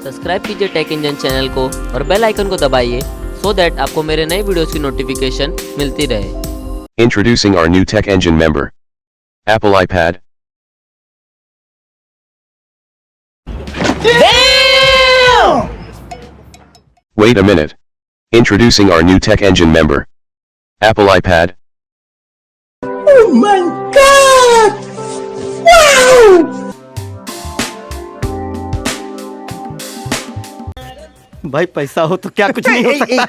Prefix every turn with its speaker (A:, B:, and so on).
A: Subscribe कीजिए take engine channel को और बेल आइकन को दबाइए सो दैट आपको मेरे नए वीडियोस की नोटिफिकेशन मिलती रहे।
B: Introducing our new Tech Engine member, Apple iPad.
C: Damn!
B: Wait a minute. Introducing our new Tech Engine member, Apple iPad.
C: Oh my god! Wow!
D: भाई पैसा हो तो क्या कुछ नहीं हो सकता है।